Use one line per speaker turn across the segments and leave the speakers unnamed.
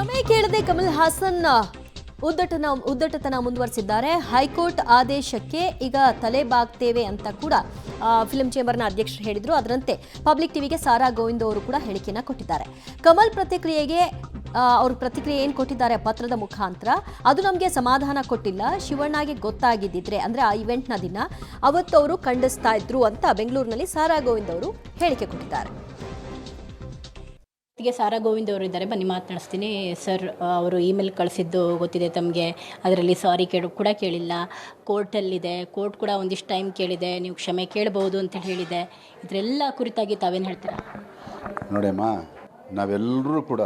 ಕ್ಷಮೆ ಕೇಳದೆ ಕಮಲ್ ಹಾಸನ್ ಉದ್ದಟತನ ಮುಂದುವರಿಸಿದ್ದಾರೆ. ಹೈಕೋರ್ಟ್ ಆದೇಶಕ್ಕೆ ಈಗ ತಲೆಬಾಗ್ತೇವೆ ಅಂತ ಕೂಡ ಫಿಲ್ಮ್ ಚೇಂಬರ್ನ ಅಧ್ಯಕ್ಷರು ಹೇಳಿದ್ರು. ಅದರಂತೆ ಪಬ್ಲಿಕ್ ಟಿವಿಗೆ ಸಾರಾ ಗೋವಿಂದ್ ಅವರು ಕೂಡ ಹೇಳಿಕೆಯನ್ನ ಕೊಟ್ಟಿದ್ದಾರೆ. ಕಮಲ್ ಪ್ರತಿಕ್ರಿಯೆಗೆ ಅವ್ರ ಪ್ರತಿಕ್ರಿಯೆ ಏನು ಕೊಟ್ಟಿದ್ದಾರೆ ಪತ್ರದ ಮುಖಾಂತರ, ಅದು ನಮಗೆ ಸಮಾಧಾನ ಕೊಟ್ಟಿಲ್ಲ. ಶಿವಣ್ಣಗೆ ಗೊತ್ತಾಗಿದ್ದಿದ್ರೆ ಅಂದ್ರೆ ಆ ಇವೆಂಟ್ನ ದಿನ ಅವತ್ತು ಅವರು ಖಂಡಿಸ್ತಾ ಇದ್ರು ಅಂತ ಬೆಂಗಳೂರಿನಲ್ಲಿ ಸಾರಾ ಗೋವಿಂದ್ ಅವರು ಹೇಳಿಕೆ ಕೊಟ್ಟಿದ್ದಾರೆ.
ಸಾರಾ ಗೋವಿಂದ್ ಅವರು ಇದ್ದಾರೆ, ಬನ್ನಿ ಮಾತನಾಡಿಸ್ತೀನಿ. ಸರ್, ಅವರು ಇಮೇಲ್ ಕಳಿಸಿದ್ದು ಗೊತ್ತಿದೆ ತಮಗೆ, ಅದರಲ್ಲಿ ಸಾರಿ ಕೂಡ ಕೇಳಿಲ್ಲ. ಕೋರ್ಟಲ್ಲಿದೆ, ಕೋರ್ಟ್ ಕೂಡ ಒಂದಿಷ್ಟು ಟೈಮ್ ಕೇಳಿದೆ, ನೀವು ಕ್ಷಮೆ ಕೇಳಬಹುದು ಅಂತ ಹೇಳಿದೆ. ಇದರೆಲ್ಲ ಕುರಿತಾಗಿ ತಾವೇನು ಹೇಳ್ತೀರಾ?
ನೋಡಮ್ಮ, ನಾವೆಲ್ಲರೂ ಕೂಡ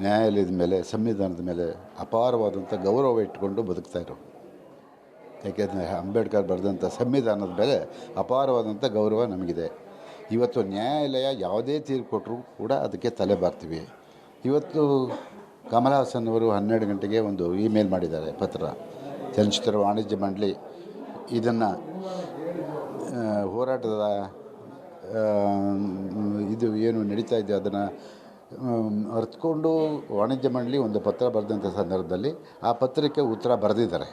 ನ್ಯಾಯಾಲಯದ ಮೇಲೆ, ಸಂವಿಧಾನದ ಮೇಲೆ ಅಪಾರವಾದಂಥ ಗೌರವ ಇಟ್ಕೊಂಡು ಬದುಕ್ತಾ ಇರೋ. ಯಾಕೆಂದರೆ ಅಂಬೇಡ್ಕರ್ ಬರೆದಂಥ ಸಂವಿಧಾನದ ಮೇಲೆ ಅಪಾರವಾದಂಥ ಗೌರವ ನಮಗಿದೆ. ಇವತ್ತು ನ್ಯಾಯಾಲಯ ಯಾವುದೇ ತೀರ್ಪು ಕೊಟ್ಟರೂ ಕೂಡ ಅದಕ್ಕೆ ತಲೆ ಬಾರ್ತೀವಿ. ಇವತ್ತು ಕಮಲ್ ಹಾಸನ್ ಅವರು 12 ಗಂಟೆಗೆ ಒಂದು ಇಮೇಲ್ ಮಾಡಿದ್ದಾರೆ, ಪತ್ರ. ಚಲನಚಿತ್ರ ವಾಣಿಜ್ಯ ಮಂಡಳಿ ಇದನ್ನು ಹೋರಾಟದ ಇದು ಏನು ನಡೀತಾ ಇದೆ ಅದನ್ನು ಅರ್ಥಕೊಂಡು ವಾಣಿಜ್ಯ ಮಂಡಳಿ ಒಂದು ಪತ್ರ ಬರೆದಂಥ ಸಂದರ್ಭದಲ್ಲಿ ಆ ಪತ್ರಕ್ಕೆ ಉತ್ತರ ಬರೆದಿದ್ದಾರೆ.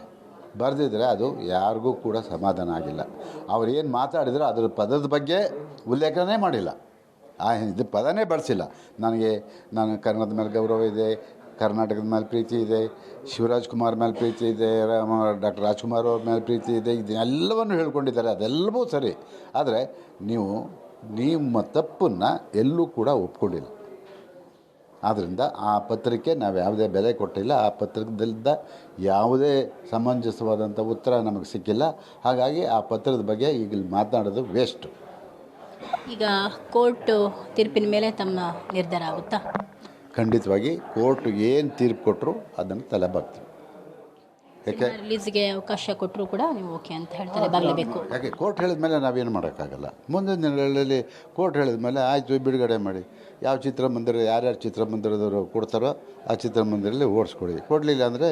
ಅದು ಯಾರಿಗೂ ಕೂಡ ಸಮಾಧಾನ ಆಗಿಲ್ಲ. ಅವ್ರು ಏನು ಮಾತಾಡಿದ್ರು ಅದರ ಪದದ ಬಗ್ಗೆ ಉಲ್ಲೇಖನೇ ಮಾಡಿಲ್ಲ, ಇದು ಪದನೇ ಬಳಸಿಲ್ಲ. ನಾನು ಕನ್ನಡದ ಮೇಲೆ ಗೌರವ ಇದೆ, ಕರ್ನಾಟಕದ ಮೇಲೆ ಪ್ರೀತಿ ಇದೆ, ಶಿವರಾಜ್ ಕುಮಾರ್ ಮೇಲೆ ಪ್ರೀತಿ ಇದೆ, ಡಾಕ್ಟರ್ ರಾಜ್ಕುಮಾರ್ ಅವ್ರ ಮೇಲೆ ಪ್ರೀತಿ ಇದೆ, ಇದೆಲ್ಲವನ್ನು ಹೇಳ್ಕೊಂಡಿದ್ದಾರೆ. ಅದೆಲ್ಲವೂ ಸರಿ. ಆದರೆ ನಿಮ್ಮ ತಪ್ಪನ್ನು ಎಲ್ಲೂ ಕೂಡ ಒಪ್ಕೊಂಡಿಲ್ಲ. ಆದ್ದರಿಂದ ಆ ಪತ್ರಕ್ಕೆ ನಾವು ಯಾವುದೇ ಬೆಲೆ ಕೊಟ್ಟಿಲ್ಲ. ಆ ಪತ್ರದಿಂದ ಯಾವುದೇ ಸಮಂಜಸವಾದಂಥ ಉತ್ತರ ನಮಗೆ ಸಿಕ್ಕಿಲ್ಲ. ಹಾಗಾಗಿ ಆ ಪತ್ರದ ಬಗ್ಗೆ ಈಗ ಮಾತನಾಡೋದು ವೇಸ್ಟು.
ಈಗ ಕೋರ್ಟ್ ತೀರ್ಪಿನ ಮೇಲೆ ತಮ್ಮ ನಿರ್ಧಾರ ಆಗುತ್ತಾ?
ಖಂಡಿತವಾಗಿ ಕೋರ್ಟ್ ಏನು ತೀರ್ಪು ಕೊಟ್ಟರು ಅದನ್ನು ತಲೆಬಾಗ್ತೀವಿ. ಯಾಕೆ
ರಿಲೀಸ್ಗೆ ಅವಕಾಶ ಕೊಟ್ಟರು ಕೂಡ ನೀವು ಓಕೆ ಅಂತ ಹೇಳ್ತಾರೆ, ಬಾಗಲೇಬೇಕು.
ಯಾಕೆ ಕೋರ್ಟ್ ಹೇಳಿದ ಮೇಲೆ ನಾವೇನು ಮಾಡೋಕ್ಕಾಗಲ್ಲ. ಮುಂದಿನ ದಿನಗಳಲ್ಲಿ ಕೋರ್ಟ್ ಹೇಳಿದ ಮೇಲೆ ಆಯಿತು, ಬಿಡುಗಡೆ ಮಾಡಿ. ಯಾವ ಚಿತ್ರಮಂದಿರ, ಯಾರ್ಯಾರು ಚಿತ್ರಮಂದಿರದವರು ಕೊಡ್ತಾರೋ ಆ ಚಿತ್ರಮಂದಿರಲ್ಲಿ ಓಡಿಸ್ಕೊಡಿ. ಕೊಡಲಿಲ್ಲ ಅಂದರೆ